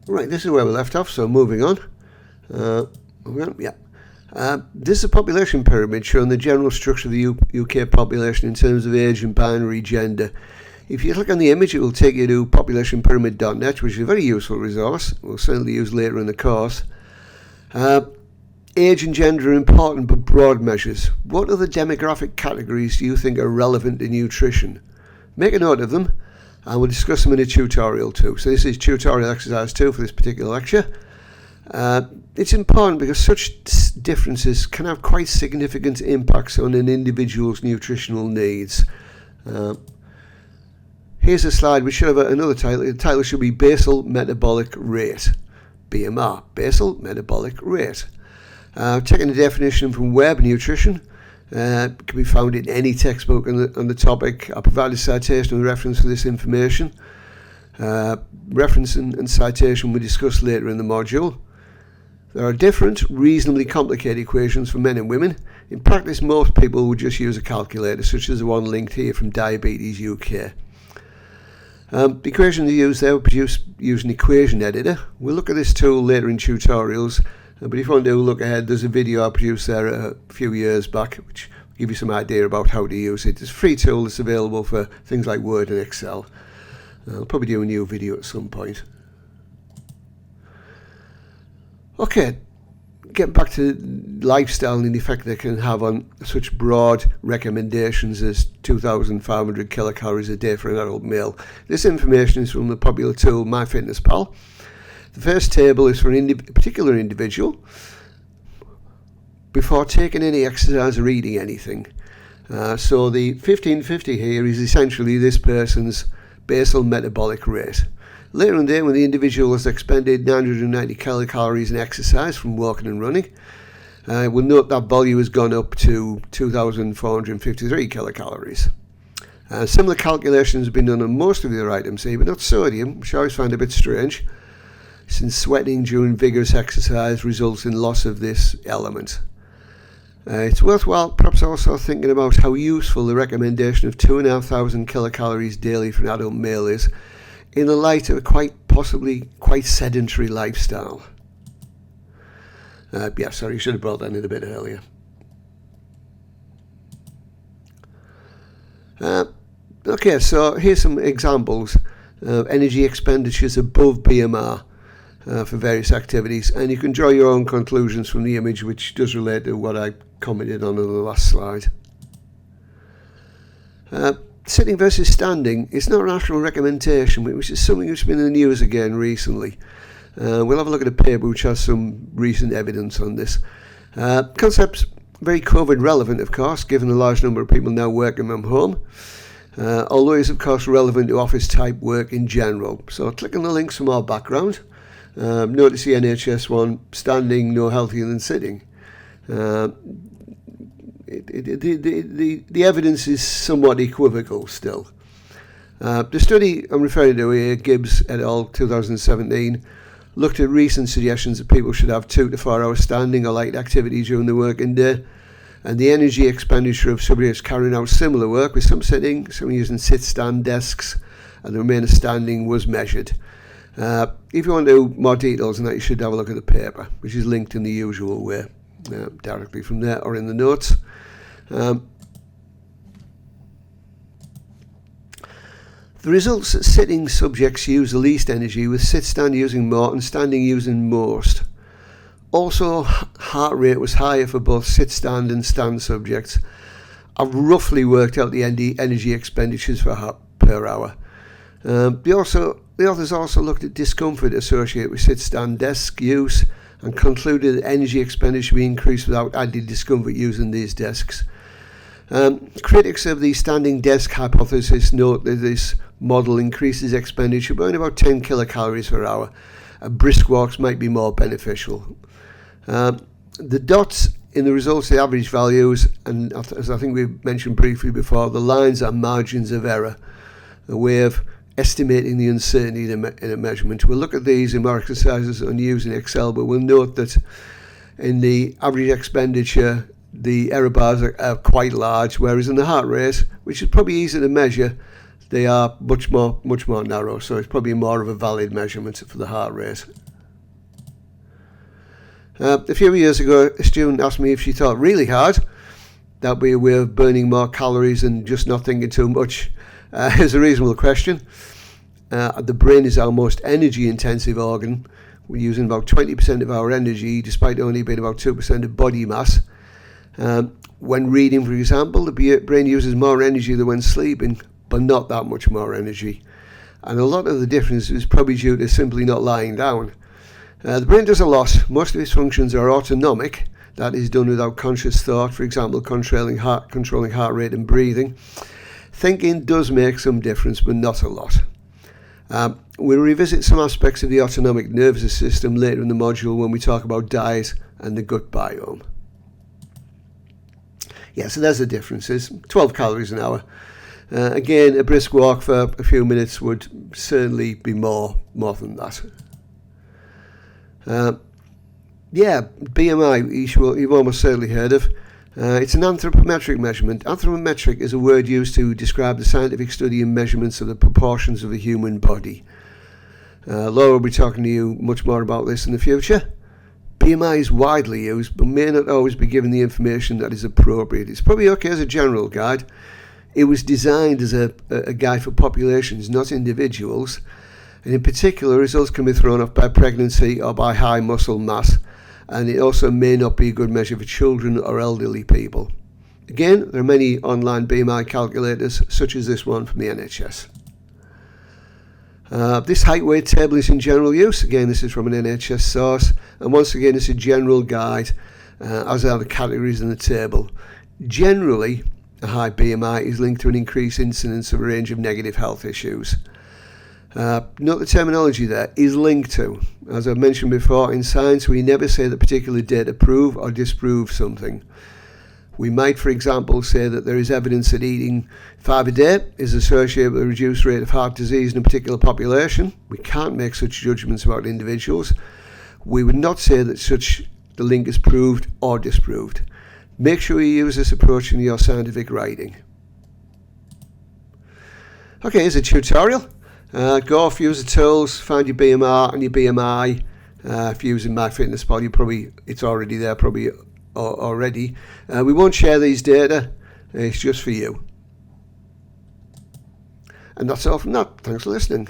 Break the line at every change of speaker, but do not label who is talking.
Right, this is where we left off, so moving on. This is a population pyramid showing the general structure of the UK population in terms of age and binary gender. If you click on the image, it will take you to populationpyramid.net, which is a very useful resource. We'll certainly use later in the course. Age and gender are important but broad measures. What other demographic categories do you think are relevant to nutrition? Make a note of them, and we'll discuss them in a tutorial too. So this is tutorial exercise 2 for this particular lecture. It's important because such differences can have quite significant impacts on an individual's nutritional needs. Here's a slide which should have another title. The title should be Basal Metabolic Rate. BMR, Basal Metabolic Rate. Taking the definition from Web Nutrition, can be found in any textbook on the topic. I'll provide a citation and reference for this information. Reference and citation we discuss later in the module. There are different, reasonably complicated equations for men and women. In practice, most people would just use a calculator, such as the one linked here from Diabetes UK. The equation they use there were produced using equation editor. We'll look at this tool later in tutorials, but if you want to look ahead, there's a video I produced there a few years back, which will give you some idea about how to use it. It's a free tool that's available for things like Word and Excel. I'll probably do a new video at some point. Okay, getting back to lifestyle and the effect they can have on such broad recommendations as 2,500 kilocalories a day for an adult male. This information is from the popular tool MyFitnessPal. The first table is for a particular individual before taking any exercise or eating anything. So the 1550 here is essentially this person's basal metabolic rate. Later in the day, when the individual has expended 990 kilocalories in exercise from walking and running, we'll note that value has gone up to 2,453 kilocalories. Similar calculations have been done on most of the other items here, but not sodium, which I always find a bit strange, since sweating during vigorous exercise results in loss of this element. It's worthwhile perhaps also thinking about how useful the recommendation of 2,500 kilocalories daily for an adult male is, in the light of a possibly quite sedentary lifestyle. Sorry, should have brought that in a bit earlier. Okay, so here's some examples of energy expenditures above BMR for various activities, and you can draw your own conclusions from the image, which does relate to what I commented on in the last slide. Sitting versus standing is not an actual recommendation, which is something that's been in the news again recently. We'll have a look at a paper which has some recent evidence on this. Concept's very COVID relevant, of course, given the large number of people now working from home, although it's of course relevant to office type work in general. So click on the links for more background. Notice the NHS one, standing no healthier than sitting. The evidence is somewhat equivocal still. The study I'm referring to here, Gibbs et al. 2017, looked at recent suggestions that people should have 2 to 4 hours standing or light activity during the working day, and the energy expenditure of subjects carrying out similar work, with some sitting, some using sit-stand desks, and the remainder standing, was measured. If you want to do more details on that, you should have a look at the paper, which is linked in the usual way, directly from there or in the notes. The results that sitting subjects use the least energy, with sit-stand using more and standing using most. Also, heart rate was higher for both sit-stand and stand subjects. I've roughly worked out the energy expenditures per hour. The authors also looked at discomfort associated with sit-stand desk use and concluded that energy expenditure would be increased without added discomfort using these desks. Critics of the standing desk hypothesis note that this model increases expenditure by about 10 kilocalories per hour. Brisk walks might be more beneficial. The dots in the results, the average values, and as I think we mentioned briefly before, the lines are margins of error, a way of estimating the uncertainty in a measurement. We'll look at these in more exercises on using Excel, but we'll note that in the average expenditure, the error bars are quite large, whereas in the heart rate, which is probably easy to measure, they are much more narrow, so it's probably more of a valid measurement for the heart rate. A few years ago, a student asked me if she thought really hard that would be a way of burning more calories and just not thinking too much. It's a reasonable question. The brain is our most energy intensive organ. We're using about 20% of our energy, despite only being about 2% of body mass. When reading, for example, the brain uses more energy than when sleeping, but not that much more energy. And a lot of the difference is probably due to simply not lying down. The brain does a lot. Most of its functions are autonomic. That is done without conscious thought, for example, controlling heart rate and breathing. Thinking does make some difference, but not a lot. We'll revisit some aspects of the autonomic nervous system later in the module when we talk about diet and the gut biome. Yeah, so there's the differences. 12 calories an hour. Again, a brisk walk for a few minutes would certainly be more than that. BMI, you've almost certainly heard of. It's an anthropometric measurement. Anthropometric is a word used to describe the scientific study and measurements of the proportions of the human body. Laura will be talking to you much more about this in the future. BMI is widely used, but may not always be given the information that is appropriate. It's probably okay as a general guide. It was designed as a guide for populations, not individuals. And in particular, results can be thrown off by pregnancy or by high muscle mass. And it also may not be a good measure for children or elderly people. Again, there are many online BMI calculators, such as this one from the NHS. This height weight table is in general use. Again, this is from an NHS source. And once again, it's a general guide, as are the categories in the table. Generally, a high BMI is linked to an increased incidence of a range of negative health issues. Note the terminology there, is linked to. As I've mentioned before, in science we never say that particular data prove or disprove something. We might, for example, say that there is evidence that eating 5 a day is associated with a reduced rate of heart disease in a particular population. We can't make such judgments about individuals. We would not say that the link is proved or disproved. Make sure you use this approach in your scientific writing. Okay, here's a tutorial. Go off, use the tools, find your BMR and your BMI. If you're using MyFitnessPal, it's already there, probably already. We won't share these data, it's just for you. And that's all from that. Thanks for listening.